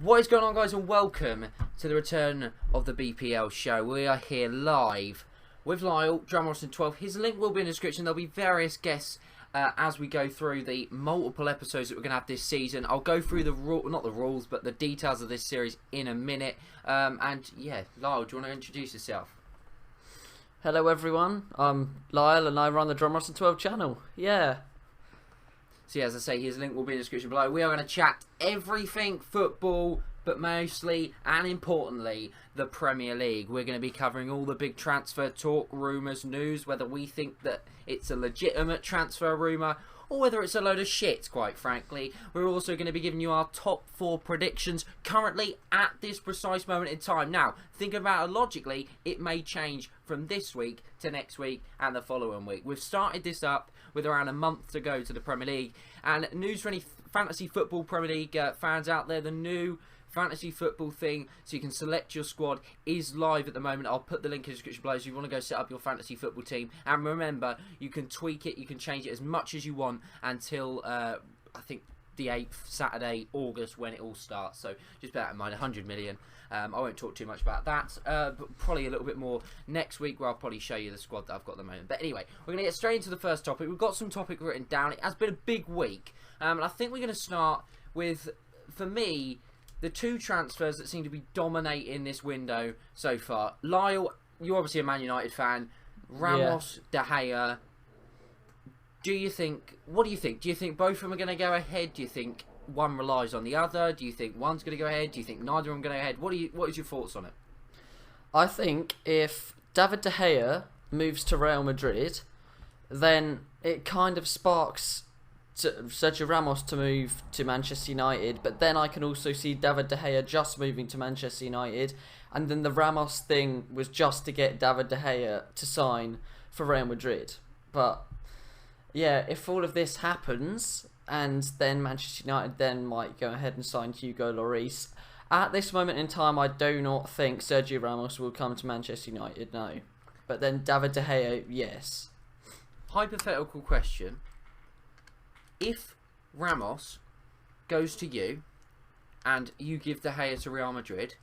What is going on, guys, and welcome to the return of the BPL show. We are here live with Lyle, Ramos and 12. His link will be in the description. There'll be various guests as we go through the multiple episodes that we're going to have this season. I'll go through not the rules, but the details of this series in a minute. And yeah, Lyle, do you want to introduce yourself? Hello everyone, I'm Lyle and I run the Ramos and 12 channel. Yeah. So yeah, as I say, his link will be in the description below. We are going to chat everything football, but mostly and importantly, the Premier League. We're going to be covering all the big transfer talk, rumours, news, whether we think that it's a legitimate transfer rumour or whether it's a load of shit, quite frankly. We're also going to be giving you our top 4 predictions currently at this precise moment in time. Now, thinking about it logically, it may change from this week to next week and the following week. We've started this up with around a month to go to the Premier League. And news for any fantasy football Premier League fans out there, the new fantasy football thing, so you can select your squad, is live at the moment. I'll put the link in the description below if you want to go set up your fantasy football team. And remember, you can tweak it, you can change it as much as you want until I think the 8th Saturday, August, when it all starts. So just bear that in mind, 100 million. I won't talk too much about that, but probably a little bit more next week, where I'll probably show you the squad that I've got at the moment. But anyway, we're going to get straight into the first topic. We've got some topic written down. It has been a big week, and I think we're going to start with, for me, the 2 transfers that seem to be dominating this window so far. Lyle, you're obviously a Man United fan. Ramos, De Gea. What do you think? Do you think both of them are going to go ahead? Do you think one relies on the other? Do you think one's going to go ahead? Do you think neither of them are going to go ahead? What is your thoughts on it? I think if David De Gea moves to Real Madrid, then it kind of sparks Sergio Ramos to move to Manchester United, but then I can also see David De Gea just moving to Manchester United, and then the Ramos thing was just to get David De Gea to sign for Real Madrid. But yeah, if all of this happens, and then Manchester United then might go ahead and sign Hugo Lloris, at this moment in time I do not think Sergio Ramos will come to Manchester United, no. But then David De Gea, yes. Hypothetical question. If Ramos goes to you and you give De Gea to Real Madrid,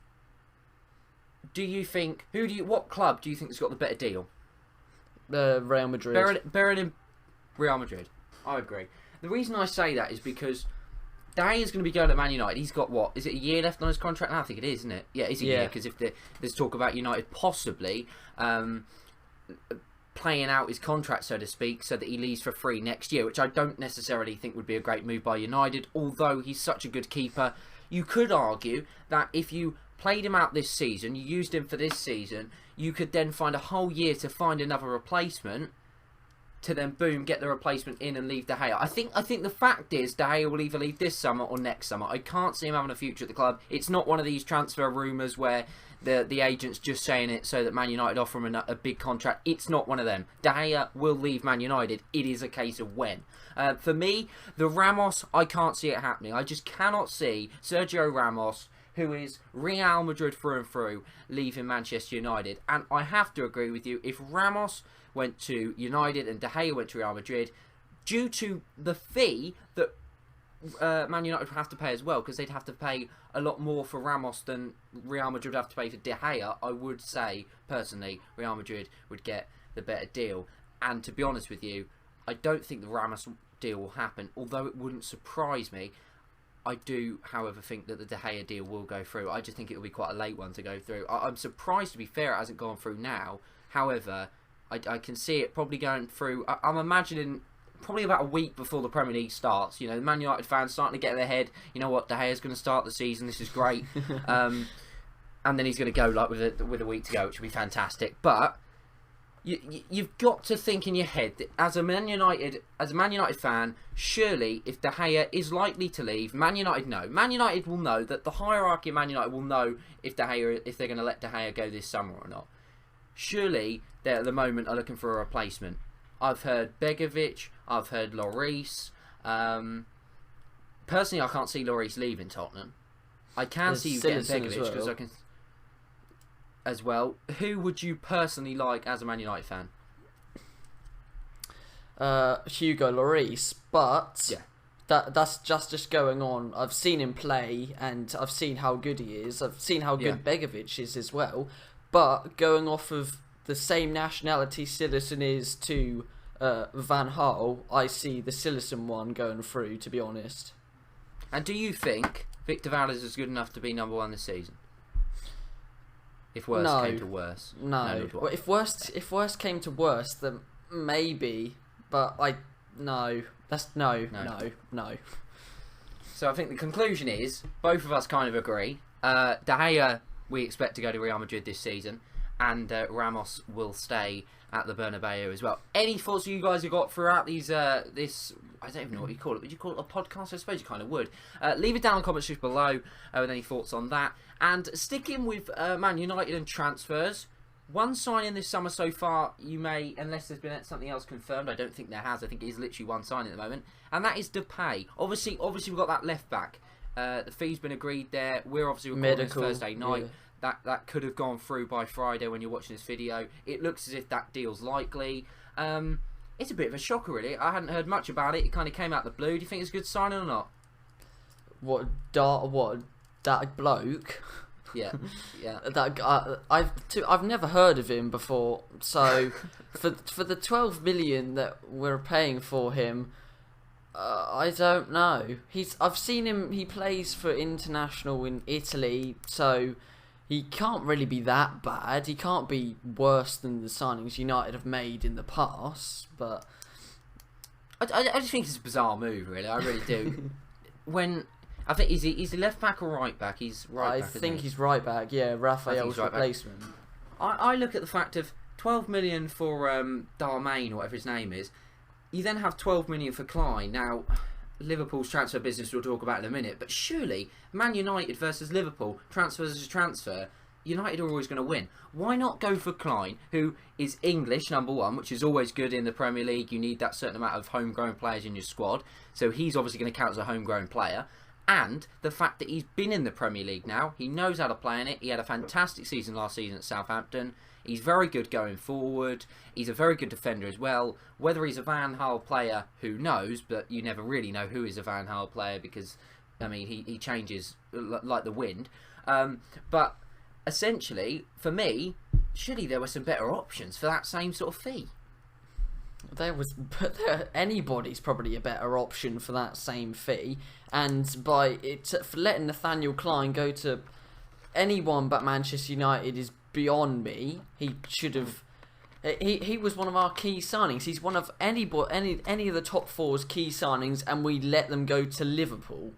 what club do you think has got the better deal? Real Madrid. Bearing in Real Madrid. I agree. The reason I say that is because De Gea is going to be going to Man United. He's got, what, is it a year left on his contract? I think it is, isn't it? Yeah, it's a year, because if there's talk about United possibly playing out his contract, so to speak, so that he leaves for free next year, which I don't necessarily think would be a great move by United, although he's such a good keeper. You could argue that if you played him out this season, you used him for this season, you could then find a whole year to find another replacement, to then, boom, get the replacement in and leave De Gea. I think the fact is De Gea will either leave this summer or next summer. I can't see him having a future at the club. It's not one of these transfer rumours where the agent's just saying it so that Man United offer him a big contract. It's not one of them. De Gea will leave Man United. It is a case of when. For me, the Ramos, I can't see it happening. I just cannot see Sergio Ramos, who is Real Madrid through and through, leaving Manchester United. And I have to agree with you, if Ramos went to United and De Gea went to Real Madrid, due to the fee that Man United would have to pay as well, because they'd have to pay a lot more for Ramos than Real Madrid would have to pay for De Gea, I would say, personally, Real Madrid would get the better deal. And to be honest with you, I don't think the Ramos deal will happen, although it wouldn't surprise me. I do, however, think that the De Gea deal will go through. I just think it will be quite a late one to go through. I'm surprised, to be fair, it hasn't gone through now. However, I can see it probably going through. I'm imagining probably about a week before the Premier League starts. You know, the Man United fans starting to get their head. You know what, De Gea's going to start the season. This is great, and then he's going to go like with a week to go, which would be fantastic. But you've got to think in your head that as a Man United fan, surely if De Gea is likely to leave, Man United will know that the hierarchy of Man United will know if they're going to let De Gea go this summer or not. Surely they at the moment are looking for a replacement. I've heard Begovic, I've heard Lloris. Personally, I can't see Lloris leaving Tottenham. I can see you getting Begovic because I can as well. Who would you personally like as a Man United fan? Hugo Lloris, but that's just going on. I've seen him play, and I've seen how good he is. I've seen how good Begovic is as well. But going off of the same nationality Cillessen is to Van Gaal, I see the Cillessen one going through, to be honest. And do you think Victor Valdes is good enough to be number one this season? If worse came to worse. No. Well, if worse came to worse, then maybe. But no. No. So I think the conclusion is, both of us kind of agree. De Gea, we expect to go to Real Madrid this season, and Ramos will stay at the Bernabeu as well. Any thoughts you guys have got throughout these this? I don't even know what you call it. Would you call it a podcast? I suppose you kind of would. Leave it down in the comments just below with any thoughts on that. And sticking with Man United and transfers, one signing this summer so far, you may, unless there's been something else confirmed, I don't think there has. I think it is literally one signing at the moment, and that is Depay. Obviously we've got that left back. The fee's been agreed there. We're obviously recording this Thursday night. Yeah. That could have gone through by Friday when you're watching this video. It looks as if that deal's likely. It's a bit of a shocker, really. I hadn't heard much about it. It kind of came out of the blue. Do you think it's a good signing or not? What that bloke? Yeah. That guy, I've never heard of him before. So for the 12 million that we're paying for him, I don't know. I've seen him. He plays for International in Italy, so he can't really be that bad. He can't be worse than the signings United have made in the past. But I just think it's a bizarre move, really. I really do. I think is he left back or right back? He's right back. I think he's right back. Yeah, Raphael's replacement. I look at the fact of 12 million for Darmain, or whatever his name is. You then have 12 million for Klein. Now, Liverpool's transfer business we'll talk about in a minute, but surely Man United versus Liverpool, transfer versus transfer, United are always going to win. Why not go for Klein, who is English, number one, which is always good in the Premier League. You need that certain amount of homegrown players in your squad, so he's obviously going to count as a homegrown player. And the fact that he's been in the Premier League now, he knows how to play in it. He had a fantastic season last season at Southampton. He's very good going forward. He's a very good defender as well. Whether he's a Van Gaal player, who knows? But you never really know who is a Van Gaal player because, I mean, he changes like the wind. But essentially, for me, surely there were some better options for that same sort of fee. Anybody's probably a better option for that same fee, and for letting Nathaniel Klein go to anyone but Manchester United is beyond me. He should have. He was one of our key signings. He's one of any of the top four's key signings, and we let them go to Liverpool.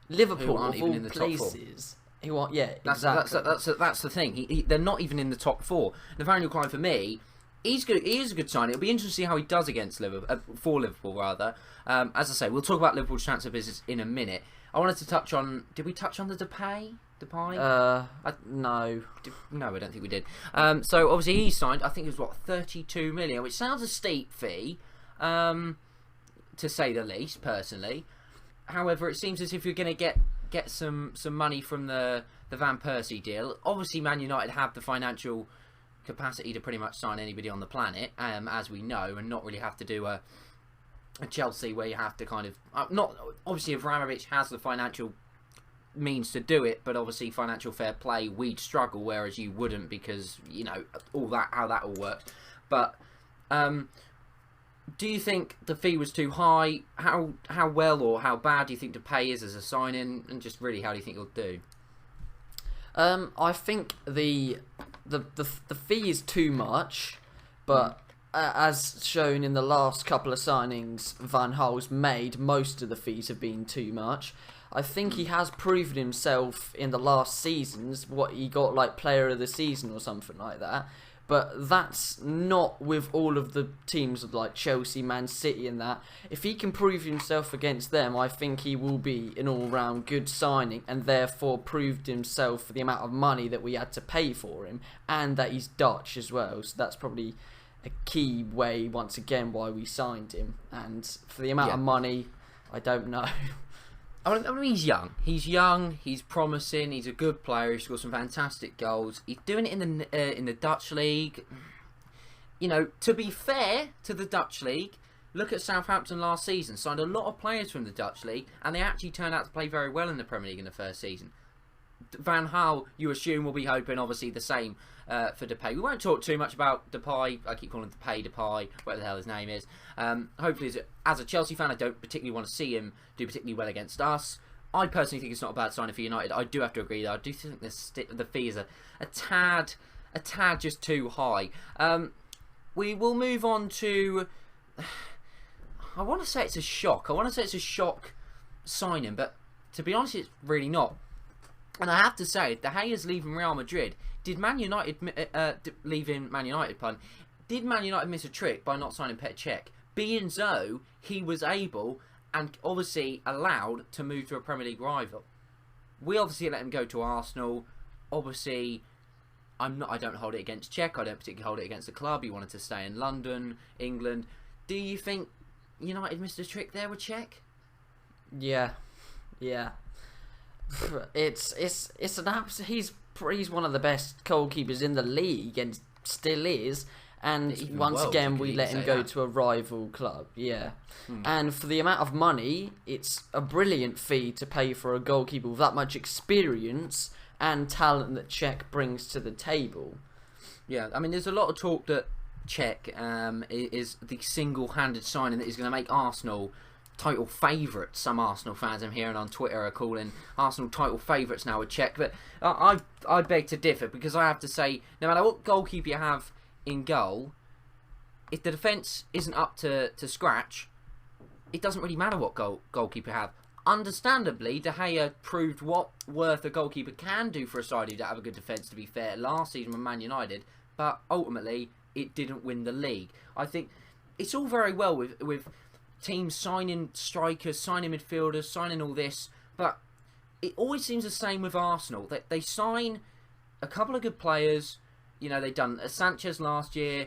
Liverpool aren't of even all in the places. Exactly. That's the thing. They're not even in the top four. Nathaniel Klein, for me, he's good. He is a good signing. It'll be interesting to see how he does against Liverpool, for Liverpool rather. As I say, we'll talk about Liverpool's transfer business in a minute. I wanted to touch on. Did we touch on the Depay? No. No, I don't think we did. So obviously he signed. I think it was 32 million, which sounds a steep fee, to say the least. Personally, however, it seems as if you're going to get some money from the Van Persie deal. Obviously, Man United have the financial capacity to pretty much sign anybody on the planet, as we know, and not really have to do a Chelsea where you have to kind of not obviously if Ramos has the financial means to do it, but obviously financial fair play we'd struggle, whereas you wouldn't because you know how that all works. But do you think the fee was too high? How well or how bad do you think Depay is as a sign-in, and just really how do you think he'll do? I think the fee is too much, but as shown in the last couple of signings Van Gaal's made, most of the fees have been too much. I think he has proven himself in the last seasons. What he got, like Player of the Season or something like that. But that's not with all of the teams like Chelsea, Man City and that. If he can prove himself against them, I think he will be an all-round good signing, and therefore proved himself for the amount of money that we had to pay for him, and that he's Dutch as well. So that's probably a key way, once again, why we signed him. And for the amount of money, I don't know. I mean, he's young. He's promising. He's a good player. He's scored some fantastic goals. He's doing it in the Dutch league. You know, to be fair to the Dutch league, Look at Southampton last season, signed a lot of players from the Dutch league, and they actually turned out to play very well in the Premier League in the first season. Van Gaal, you assume, will be hoping, obviously, the same for Depay. We won't talk too much about Depay. I keep calling him Depay, whatever the hell his name is. Hopefully, as a Chelsea fan, I don't particularly want to see him do particularly well against us. I personally think it's not a bad signing for United. I do have to agree, though. I do think the fee is a tad just too high. We will move on to... I want to say it's a shock. I want to say it's a shock signing, but to be honest, it's really not. And I have to say, De Gea's leaving Real Madrid. Did Man United Did Man United miss a trick by not signing Petr Cech? Being so, he was able and obviously allowed to move to a Premier League rival. We obviously let him go to Arsenal. Obviously, I don't hold it against Cech. I don't particularly hold it against the club. He wanted to stay in London, England. Do you think United missed a trick there with Cech? Yeah. It's an he's one of the best goalkeepers in the league and still is. And Even once world, again, you could we even let him say go that. to a rival club. Yeah. And for the amount of money, it's a brilliant fee to pay for a goalkeeper with that much experience and talent that Cech brings to the table. Yeah, I mean, there's a lot of talk that Cech is the single-handed signing that is going to make Arsenal title favourites. Some Arsenal fans I'm hearing on Twitter are calling Arsenal title favourites now with Cech, but I beg to differ, because I have to say, no matter what goalkeeper you have in goal, if the defence isn't up to scratch, it doesn't really matter what goalkeeper you have. Understandably, De Gea proved what worth a goalkeeper can do for a side who don't have a good defence, to be fair, last season with Man United, but ultimately it didn't win the league. I think it's all very well with teams signing strikers, signing midfielders, signing all this, but it always seems the same with Arsenal. They sign a couple of good players. You know, they've done Sanchez last year,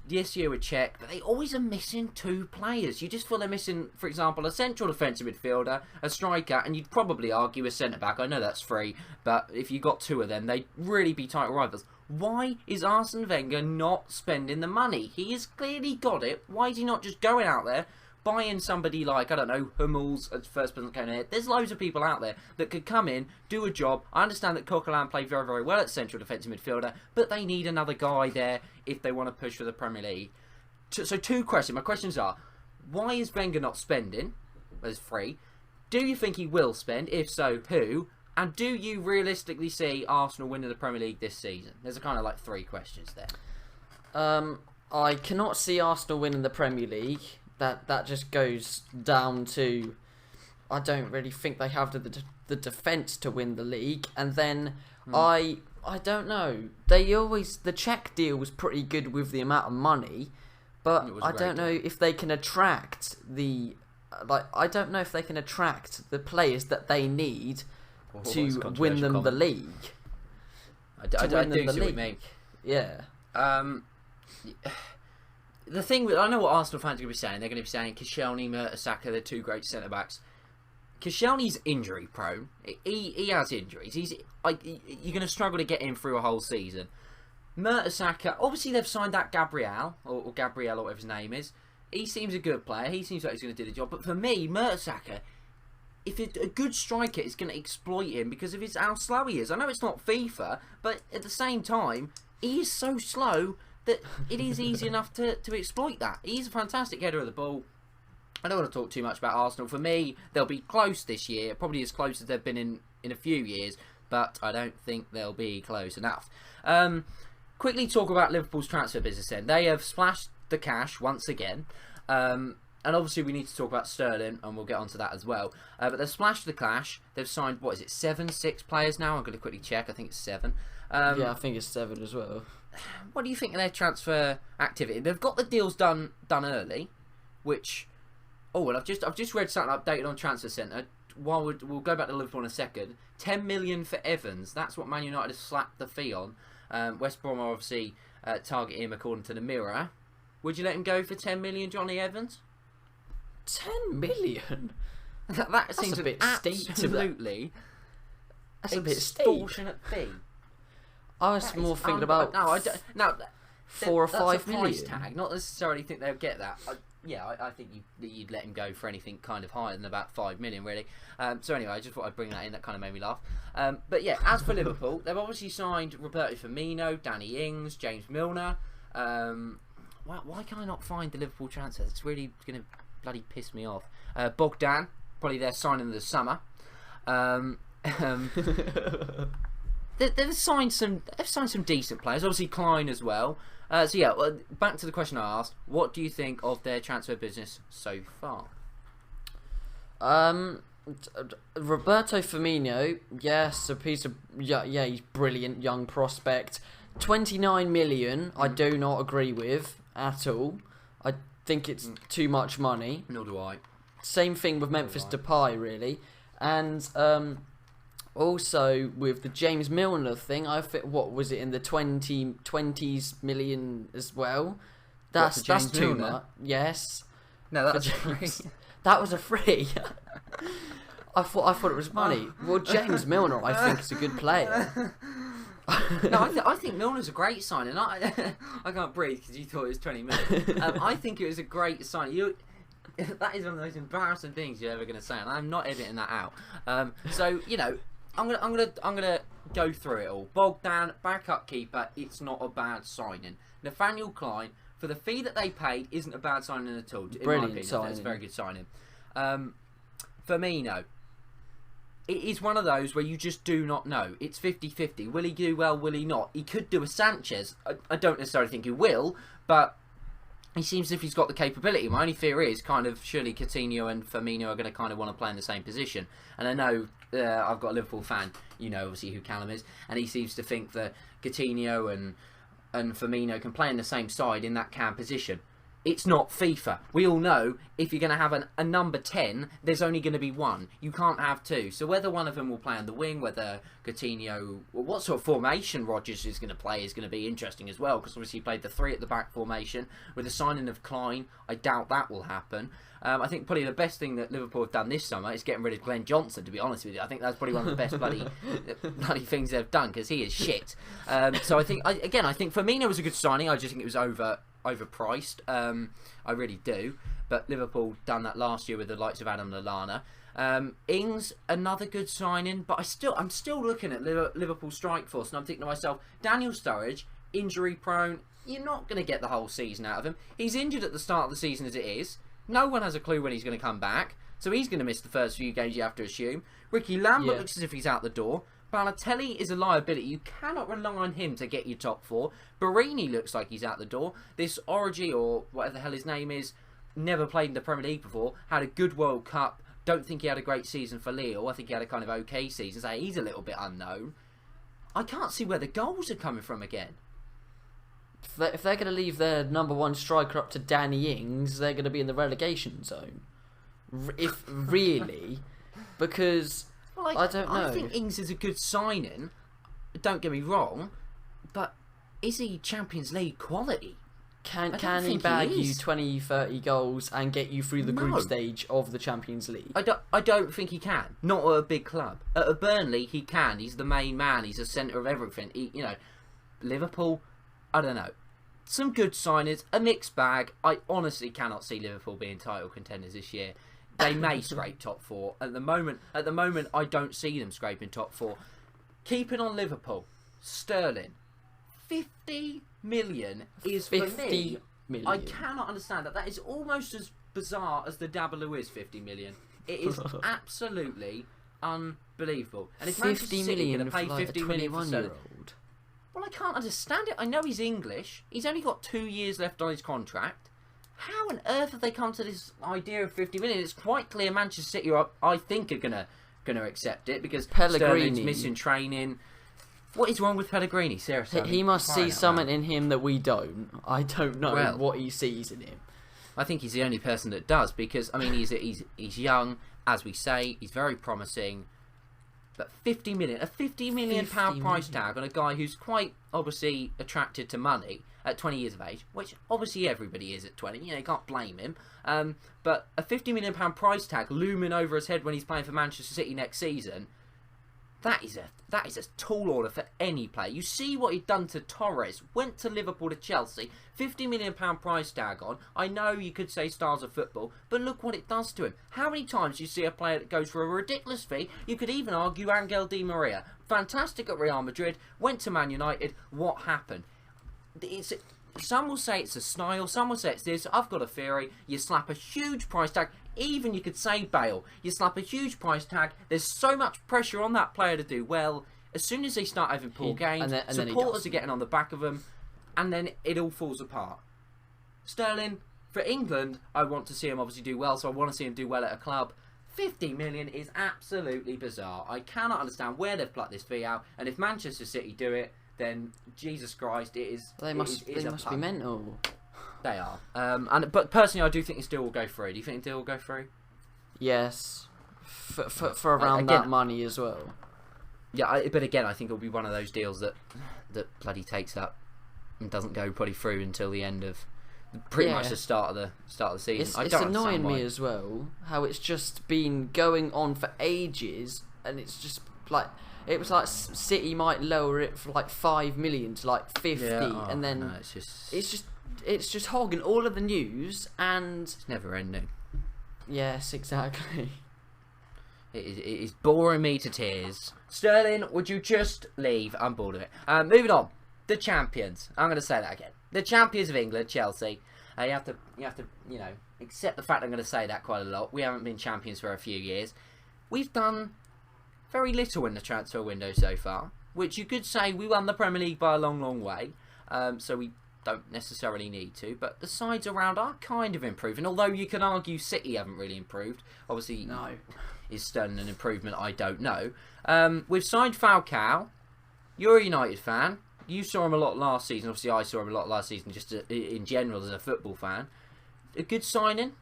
this year with Cech, but they always are missing two players. You just feel they're missing, for example, a central defensive midfielder, a striker, and you'd probably argue a centre-back. I know that's free, but if you got two of them, they'd really be title rivals. Why is Arsene Wenger not spending the money? He has clearly got it. Why is he not just going out there, buying somebody like, I don't know, Hummels as first person that came in? There's loads of people out there that could come in, do a job. I understand that Coquelin played very, very well at central defensive midfielder, but they need another guy there if they want to push for the Premier League. So two questions. My questions are, why is Wenger not spending? There's free. Do you think he will spend? If so, who? And do you realistically see Arsenal winning the Premier League this season? There's a kind of like three questions there. I cannot see Arsenal winning the Premier League. That just goes down to, I don't really think they have the defence to win the league. And then I don't know. The Czech deal was pretty good with the amount of money, but I don't know if they can attract the players that they need to win them the league. I do see what you mean. Yeah. The thing I know what Arsenal fans are going to be saying. They're going to be saying Koscielny, Mertesacker, they're two great centre backs. Koscielny's injury prone. He has injuries. You're going to struggle to get him through a whole season. Mertesacker, obviously they've signed that Gabriel or Gabriel or whatever his name is. He seems a good player. He seems like he's going to do the job. But for me, Mertesacker, if a good striker is going to exploit him because of how slow he is. I know it's not FIFA, but at the same time, he is so slow that it is easy enough to exploit that. He's a fantastic header of the ball. I don't want to talk too much about Arsenal. For me, they'll be close this year, probably as close as they've been in a few years, but I don't think they'll be close enough. Quickly talk about Liverpool's transfer business then. They have splashed the cash once again. And obviously we need to talk about Sterling, and we'll get onto that as well. But they've splashed the cash. They've signed, 6 players now? I'm going to quickly check. I think it's 7. Yeah, I think it's 7 as well. What do you think of their transfer activity? They've got the deals done early, which... Oh, and I've just read something updated on Transfer Centre. We'll go back to Liverpool in a second. 10 million for Evans. That's what Man United has slapped the fee on. West Brom are obviously targeting him according to the Mirror. Would you let him go for 10 million, Johnny Evans? 10 million? That seems a bit steep to that. Absolutely. That's a bit steep. Extortionate fee. I was more thinking about 4 or 5 million. Price tag. Not necessarily think they'll get that. I think you'd let him go for anything kind of higher than about 5 million, really. So anyway, I just thought I'd bring that in. That kind of made me laugh. But yeah, as for Liverpool, they've obviously signed Roberto Firmino, Danny Ings, James Milner. Why can I not find the Liverpool transfers? It's really going to bloody piss me off. Bogdan, probably their signing of the summer. They've signed some decent players. Obviously Klein as well. So yeah, back to the question I asked. What do you think of their transfer business so far? Roberto Firmino, yes, he's brilliant young prospect. 29 million, I do not agree with at all. I think it's too much money. Nor do I. Same thing with Memphis Depay, really. And also with the James Milner thing, I think, what was it, in the 20s million as well? That's too much. Yes. No, that was free. That was a free. I thought it was money. Well, James Milner, I think, is a good player. No, I think Milner's a great signing. I can't breathe because you thought it was 20 million. I think it was a great signing. That is one of the most embarrassing things you're ever going to say, and I'm not editing that out. So you know, I'm gonna go through it all. Bogdan, backup keeper, it's not a bad signing. Nathaniel Klein, for the fee that they paid, isn't a bad signing at all. In my opinion, it's a very good signing. Firmino. It is one of those where you just do not know. It's 50-50. Will he do well? Will he not? He could do a Sanchez. I don't necessarily think he will, but he seems as if he's got the capability. My only fear is kind of surely Coutinho and Firmino are going to kind of want to play in the same position. And I know I've got a Liverpool fan, you know obviously who Callum is, and he seems to think that Coutinho and Firmino can play in the same side in that cam position. It's not FIFA. We all know if you're going to have a number 10, there's only going to be one. You can't have two. So whether one of them will play on the wing, whether Coutinho, or what sort of formation Rodgers is going to play is going to be interesting as well, because obviously he played the 3 at the back formation. With the signing of Klein, I doubt that will happen. I think probably the best thing that Liverpool have done this summer is getting rid of Glenn Johnson, to be honest with you. I think that's probably one of the best bloody things they've done, because he is shit. So I think Firmino was a good signing. I just think it was overpriced. I really do. But Liverpool done that last year with the likes of Adam Lallana. Ings, another good signing, but I'm still looking at Liverpool strike force, and I'm thinking to myself, Daniel Sturridge, injury prone. You're not going to get the whole season out of him. He's injured at the start of the season as it is. No one has a clue when he's going to come back, so he's going to miss the first few games, you have to assume. Ricky Lambert looks as if he's out the door. Balotelli is a liability. You cannot rely on him to get you top 4. Barini looks like he's out the door. This Origi, or whatever the hell his name is, never played in the Premier League before, had a good World Cup. Don't think he had a great season for Lille. I think he had a kind of okay season, so he's a little bit unknown. I can't see where the goals are coming from again. If they're going to leave their number 1 striker up to Danny Ings, they're going to be in the relegation zone. If really, because I don't know. I think Ings is a good signing. Don't get me wrong, but is he Champions League quality? Can he bag you 20, 30 goals and get you through the group stage of the Champions League? I don't think he can. Not at a big club. At a Burnley, he can. He's the main man. He's the centre of everything. Liverpool, I don't know. Some good signings, a mixed bag. I honestly cannot see Liverpool being title contenders this year. They may scrape top 4. At the moment, I don't see them scraping top 4. Keeping on Liverpool, Sterling, 50 million is 50 for me. Million. I cannot understand that. That is almost as bizarre as the Dabaloo is 50 million. It is absolutely unbelievable. And if Manchester City are going to pay 50 million for Sterling, well, I can't understand it. I know he's English. He's only got 2 years left on his contract. How on earth have they come to this idea of 50 million? It's quite clear Manchester City, I think, are gonna accept it, because Sterling's missing training. What is wrong with Pellegrini? Seriously, he must see something in him that we don't. I don't know what he sees in him. I think he's the only person that does, because I mean he's young, as we say, he's very promising. But 50 million, a 50 million pound price tag on a guy who's quite obviously attracted to money at 20 years of age, which obviously everybody is at 20, you can't blame him. But a 50 million pound price tag looming over his head when he's playing for Manchester City next season, that is a tall order for any player. You see what he'd done to Torres, went to Liverpool to Chelsea, £50 million price tag on. I know you could say stars of football, but look what it does to him. How many times do you see a player that goes for a ridiculous fee? You could even argue Angel Di Maria. Fantastic at Real Madrid, went to Man United. What happened? Some will say it's a style, some will say it's this. I've got a theory. You slap a huge price tag. Even you could say Bale. You slap a huge price tag. There's so much pressure on that player to do well. As soon as they start having poor games, supporters are getting on the back of them, and then it all falls apart. Sterling, for England, I want to see him obviously do well, so I want to see him do well at a club. 50 million is absolutely bizarre. I cannot understand where they've plucked this fee out, and if Manchester City do it, then Jesus Christ, they must be mental. They are. But personally, I do think it still will go through. Do you think it still will go through? Yes. For around that money as well. Yeah, but again, I think it'll be one of those deals that bloody takes up and doesn't go probably through until the end of pretty much the start of the season. It's annoying me as well how it's just been going on for ages, and it's just like it was like City might lower it from like 5 million to like 50, and then no, it's just hogging all of the news, and it's never ending. Yes, exactly. It is boring me to tears. Sterling, would you just leave? I'm bored of it. Moving on. The champions. I'm going to say that again. The champions of England, Chelsea. You have to accept the fact I'm going to say that quite a lot. We haven't been champions for a few years. We've done very little in the transfer window so far, which you could say we won the Premier League by a long, long way. So we don't necessarily need to, but the sides around are kind of improving, although you can argue City haven't really improved. Obviously, no. Is Sterling an improvement? I don't know. We've signed Falcao. You're a United fan. You saw him a lot last season. Obviously, I saw him a lot last season, just in general as a football fan. A good signing?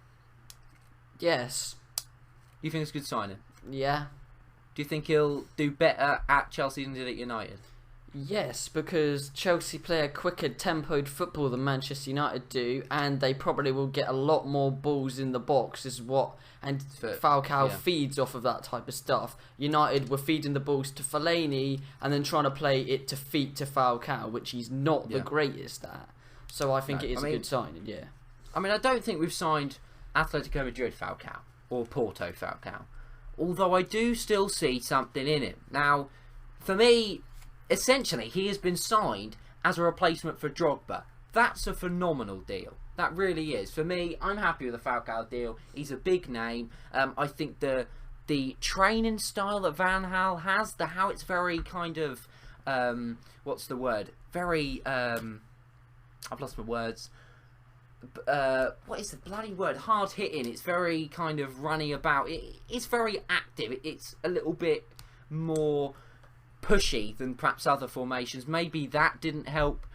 Yes. You think it's a good signing? Yeah. Do you think he'll do better at Chelsea than he did at United? Yes, because Chelsea play a quicker tempoed football than Manchester United do, and they probably will get a lot more balls in the box, and Falcao feeds off of that type of stuff. United were feeding the balls to Fellaini and then trying to play it to feet to Falcao, which he's not the greatest at. So I think it is a good signing, yeah. I mean, I don't think we've signed Atletico Madrid Falcao or Porto Falcao, although I do still see something in it. Now, for me, essentially, he has been signed as a replacement for Drogba. That's a phenomenal deal. That really is. For me, I'm happy with the Falcao deal. He's a big name. I think the training style that Van Gaal has, how it's very kind of, what's the word? Very, I've lost my words. What is the bloody word? Hard hitting. It's very kind of runny about. It's very active. It's a little bit more pushy than perhaps other formations. Maybe that didn't help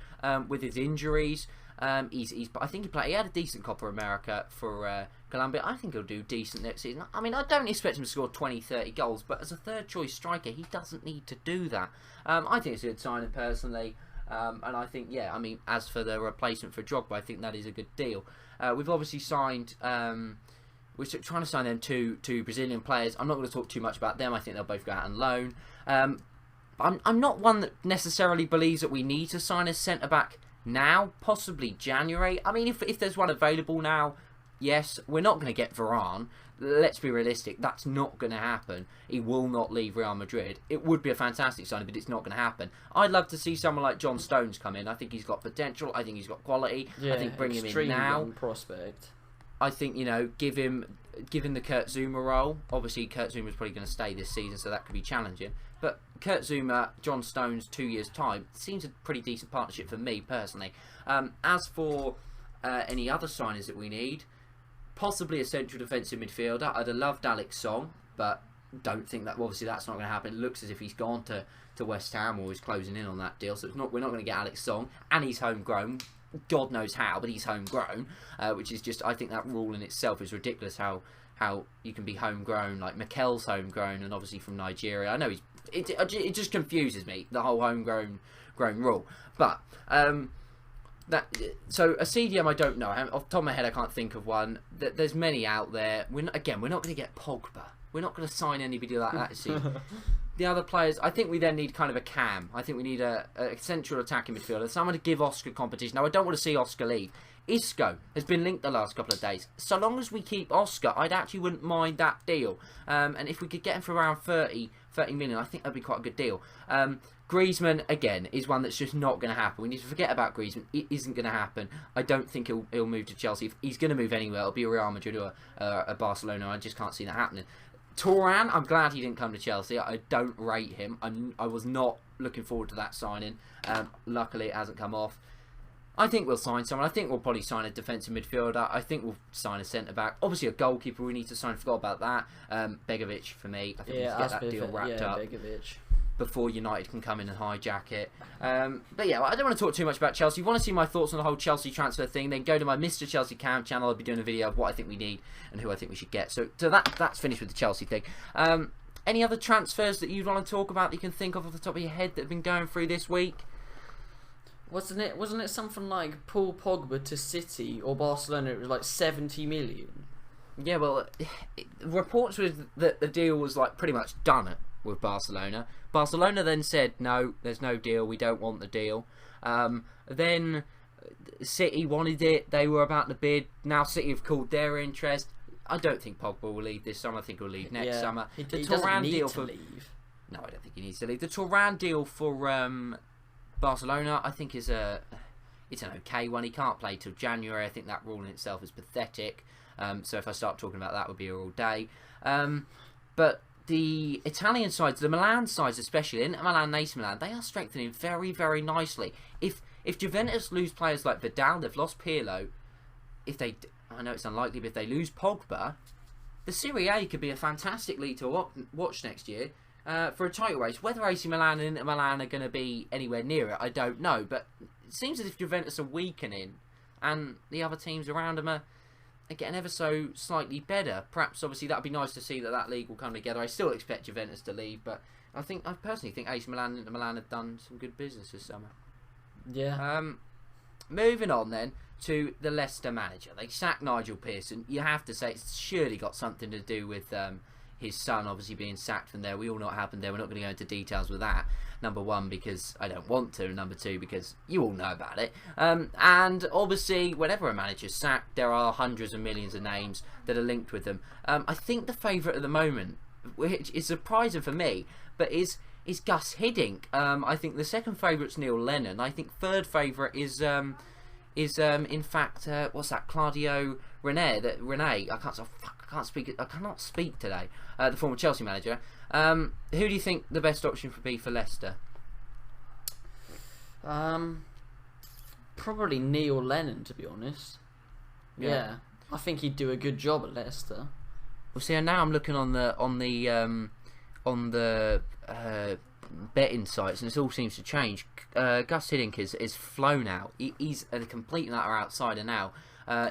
with his injuries. I think he had a decent Copa America for Colombia. I think he'll do decent next season. I mean, I don't expect him to score 20, 30 goals, but as a third choice striker, he doesn't need to do that. I think it's a good signing personally. And I think, as for the replacement for Drogba, I think that is a good deal. We've obviously signed, we're trying to sign them two Brazilian players. I'm not going to talk too much about them. I think they'll both go out on loan. I'm not one that necessarily believes that we need to sign a centre-back now, possibly January. I mean, if there's one available now, yes, we're not going to get Varane. Let's be realistic, that's not going to happen. He will not leave Real Madrid. It would be a fantastic signing, but it's not going to happen. I'd love to see someone like John Stones come in. I think he's got potential. I think he's got quality. Yeah, I think bring him in now. Prospect. I think, give him the Kurt Zouma role. Obviously, Kurt Zuma's probably going to stay this season, so that could be challenging. But Kurt Zouma, John Stones, 2 years' time, seems a pretty decent partnership for me, personally. As for any other signings that we need, possibly a central defensive midfielder. I'd have loved Alex Song, but don't think that. Obviously, that's not going to happen. It looks as if he's gone to West Ham or he's closing in on that deal. So we're not going to get Alex Song, and he's homegrown. God knows how, but he's homegrown, which is just, I think that rule in itself is ridiculous. How you can be homegrown, like Mikel's homegrown, and obviously from Nigeria. I know it just confuses me, the whole homegrown rule. But so a CDM, I don't know. Off the top of my head, I can't think of one. There's many out there. We're not going to get Pogba. We're not going to sign anybody like that this season. the other players, I think we then need kind of a cam. I think we need a central attacking midfielder, someone to give Oscar competition. Now, I don't want to see Oscar leave. Isco has been linked the last couple of days. So long as we keep Oscar, I'd actually wouldn't mind that deal. And if we could get him for around 30 million, I think that'd be quite a good deal. Griezmann, again, is one that's just not going to happen. We need to forget about Griezmann. It isn't going to happen. I don't think he'll move to Chelsea. If he's going to move anywhere, it'll be a Real Madrid or a Barcelona. I just can't see that happening. Turan, I'm glad he didn't come to Chelsea. I don't rate him. I was not looking forward to that signing. Luckily, it hasn't come off. I think we'll sign someone. I think we'll probably sign a defensive midfielder. I think we'll sign a centre-back. Obviously, a goalkeeper we need to sign. Forgot about that. Begovic, for me. I think we need to get that deal wrapped up Begovic. Before United can come in and hijack it. But yeah, I don't want to talk too much about Chelsea. If you want to see my thoughts on the whole Chelsea transfer thing, then go to my Mr. Chelsea Cam channel. I'll be doing a video of what I think we need and who I think we should get. So that's finished with the Chelsea thing. Any other transfers that you'd want to talk about that you can think of off the top of your head that have been going through this week? Wasn't it something like Paul Pogba to City or Barcelona? It was like 70 million. Yeah, well, reports was that the deal was like pretty much done with Barcelona. Barcelona then said, no, there's no deal, we don't want the deal. Then City wanted it, they were about to bid. Now City have called their interest. I don't think Pogba will leave this summer. I think he'll leave next summer. He doesn't need to leave. No, I don't think he needs to leave. The Turan deal for Barcelona, I think, it's an okay one. He can't play till January. I think that rule in itself is pathetic. So if I start talking about that, would be all day. But the Italian sides, the Milan sides especially, Inter Milan, AC Milan, they are strengthening very, very nicely. If Juventus lose players like Vidal, they've lost Pirlo. I know it's unlikely, but if they lose Pogba, the Serie A could be a fantastic league to watch next year. For a title race. Whether AC Milan and Inter Milan are going to be anywhere near it, I don't know. But it seems as if Juventus are weakening and the other teams around them are getting ever so slightly better. Perhaps, obviously, that would be nice to see that league will come together. I still expect Juventus to leave, but I personally think AC Milan and Inter Milan have done some good business this summer. Yeah. Moving on then to the Leicester manager. They sacked Nigel Pearson. You have to say it's surely got something to do with his son obviously being sacked from there. We all know what happened there. We're not going to go into details with that. Number one, because I don't want to. Number two, because you all know about it. And obviously, whenever a manager's sacked, there are hundreds of millions of names that are linked with them. I think the favourite at the moment, which is surprising for me, but is Gus Hiddink. I think the second favourite's Neil Lennon. I think third favourite is in fact what's that? Claudio Rene. I cannot speak today. The former Chelsea manager. Who do you think the best option would be for Leicester? Probably Neil Lennon, to be honest. Yeah. I think he'd do a good job at Leicester. Well, see, now I'm looking on the betting sites, and it all seems to change. Gus Hiddink is flown out. He's a complete and utter outsider now.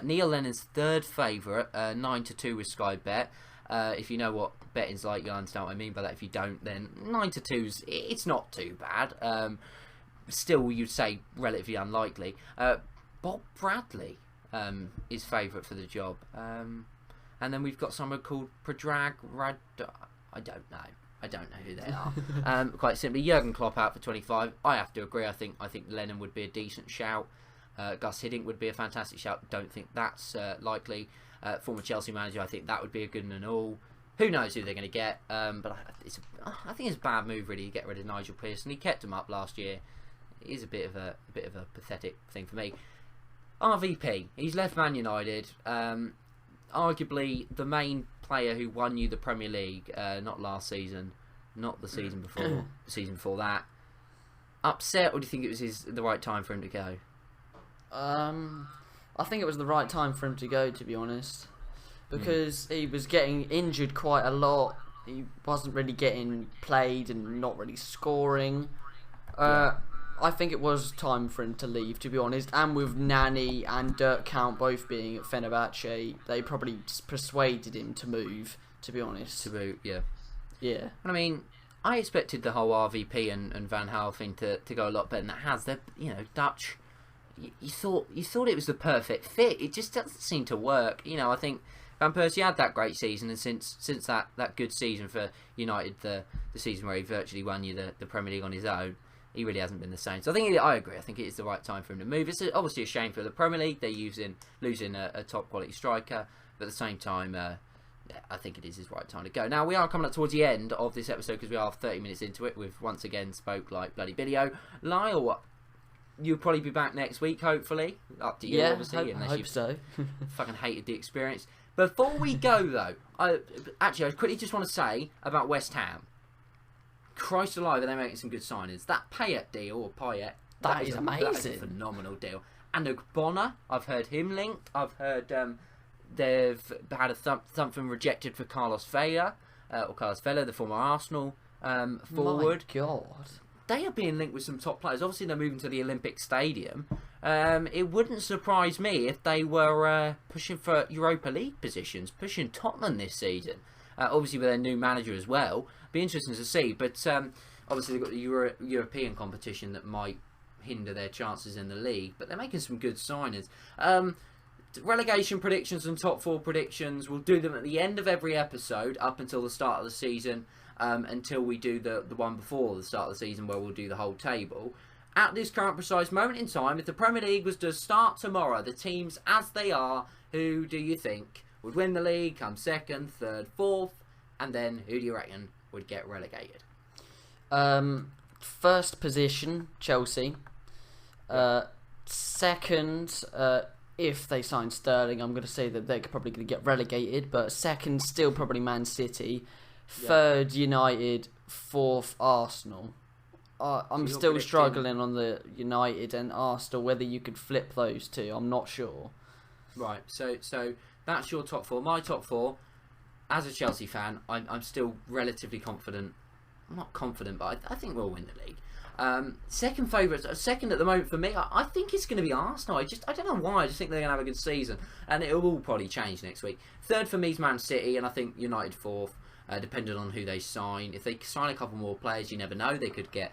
Neil Lennon's third favourite, 9-2 with Sky Bet. If you know what betting's like, you'll understand what I mean by that. If you don't, then 9-2's it's not too bad. Still, you'd say relatively unlikely. Bob Bradley is favourite for the job. And then we've got someone called Predrag Rad. I don't know who they are. Quite simply, Jurgen Klopp out for 25. I have to agree. I think Lennon would be a decent shout. Gus Hiddink would be a fantastic shout. Don't think that's likely. Former Chelsea manager, I think that would be a good one and all. Who knows who they're going to get? But I think it's a bad move really to get rid of Nigel Pearson. He kept him up last year. It is a bit of a pathetic thing for me. RVP, he's left Man United. Arguably the main player who won you the Premier League, not last season, not the season before, the season before that. Upset, or do you think it was the right time for him to go? I think it was the right time for him to go, to be honest, because he was getting injured quite a lot. He wasn't really getting played and not really scoring. I think it was time for him to leave, to be honest. And with Nani and Dirk Kuyt both being at Fenerbahce, they probably persuaded him to move, to be honest. To move, yeah. Yeah. I mean, I expected the whole RVP and Van Gaal thing to go a lot better than it has. They're, Dutch. You thought it was the perfect fit. It just doesn't seem to work. I think Van Persie had that great season, and since that good season for United, the season where he virtually won you the Premier League on his own, he really hasn't been the same. So I agree. I think it is the right time for him to move. It's obviously a shame for the Premier League. They're losing a top quality striker, but at the same time, I think it is his right time to go. Now, we are coming up towards the end of this episode because we are 30 minutes into it. We've once again spoke like bloody video. Lyle, you'll probably be back next week, hopefully. Up to you, obviously. I hope so. Fucking hated the experience. Before we go, though, I quickly just want to say about West Ham. Christ alive, are they making some good signings? That Payet deal, or Payet, that is amazing. That is a phenomenal deal. And Ogbonna, I've heard him linked. I've heard they've had something rejected for Carlos Vela, the former Arsenal forward. My God. They are being linked with some top players. Obviously, they're moving to the Olympic Stadium. It wouldn't surprise me if they were pushing for Europa League positions, pushing Tottenham this season. Obviously, with their new manager as well. Be interesting to see. But obviously, they've got the European competition that might hinder their chances in the league. But they're making some good signings. Relegation predictions and top four predictions, we'll do them at the end of every episode up until the start of the season. Until we do the one before the start of the season where we'll do the whole table. At this current precise moment in time, if the Premier League was to start tomorrow, the teams as they are, who do you think would win the league, come second, third, fourth, and then who do you reckon would get relegated? First position, Chelsea. Second, if they sign Sterling, I'm going to say that they're probably going to get relegated, but second, still probably Man City. Third, United. Fourth, Arsenal. I'm still struggling on the United and Arsenal, whether you could flip those two. I'm not sure. Right, so that's your top four. My top four, as a Chelsea fan, I'm still relatively confident. I'm not confident, but I think we'll win the league. Second favourite, second at the moment for me, I think it's going to be Arsenal. I don't know why. I just think they're going to have a good season, and it will probably change next week. Third for me is Man City, and I think United fourth. Depending on who they sign. If they sign a couple more players, you never know. They could get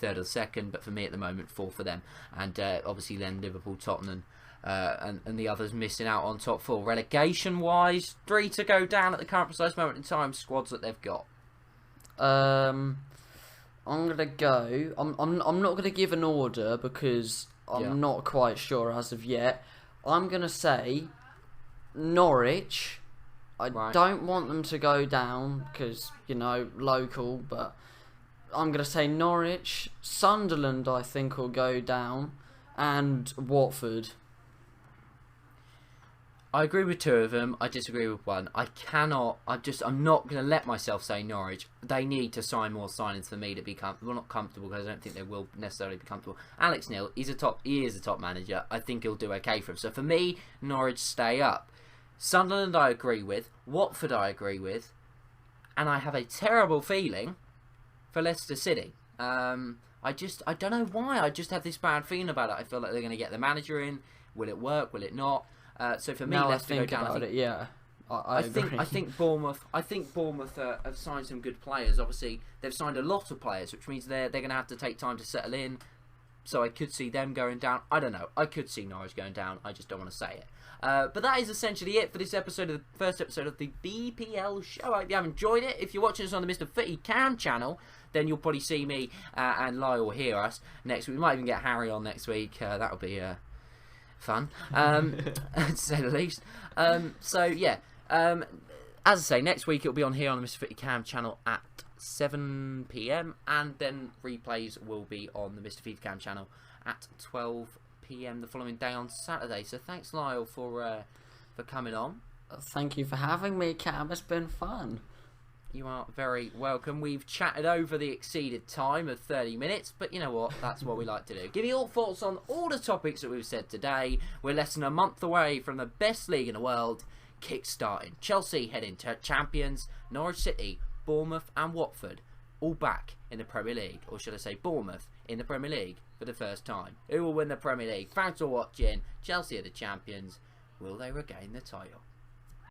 third or second, but for me at the moment, fourth for them. And obviously then Liverpool, Tottenham, and the others missing out on top four. Relegation-wise, 3 to go down at the current precise moment in time, squads that they've got. I'm going to go... I'm not going to give an order because I'm not quite sure as of yet. I'm going to say Norwich... I don't want them to go down because, local, but I'm going to say Norwich, Sunderland I think will go down, and Watford. I agree with two of them. I disagree with one. I'm not going to let myself say Norwich. They need to sign more signings for me to be comfortable. Well, not comfortable because I don't think they will necessarily be comfortable. Alex Neil, he is a top manager. I think he'll do okay for him. So for me, Norwich stay up. Sunderland I agree with, Watford I agree with, and I have a terrible feeling for Leicester City. I don't know why, I just have this bad feeling about it. I feel like they're going to get the manager in. Will it work? Will it not? So for me, Leicester go down. I think Bournemouth. Have signed some good players. Obviously, they've signed a lot of players, which means they're going to have to take time to settle in. So I could see them going down. I don't know. I could see Norwich going down. I just don't want to say it. But that is essentially it for this episode, of the first episode of the BPL show. I hope you have enjoyed it. If you're watching us on the Mr. Footy Cam channel, then you'll probably see me and Lyle hear us next week. We might even get Harry on next week. That'll be fun, to say the least. As I say, next week it'll be on here on the Mr. Footy Cam channel at 7 PM, and then replays will be on the Mr. Footy Cam channel at 12 PM the following day on Saturday. So thanks, Lyle, for coming on. Thank you for having me, Cam. It's been fun. You are very welcome. We've chatted over the exceeded time of 30 minutes, but you know what? That's what we like to do. Give you all thoughts on all the topics that we've said today. We're less than a month away from the best league in the world kick-starting. Chelsea heading to champions, Norwich City, Bournemouth and Watford all back in the Premier League, or should I say Bournemouth in the Premier League for the first time. Who will win the Premier League? Thanks for watching. Chelsea are the champions. Will they regain the title?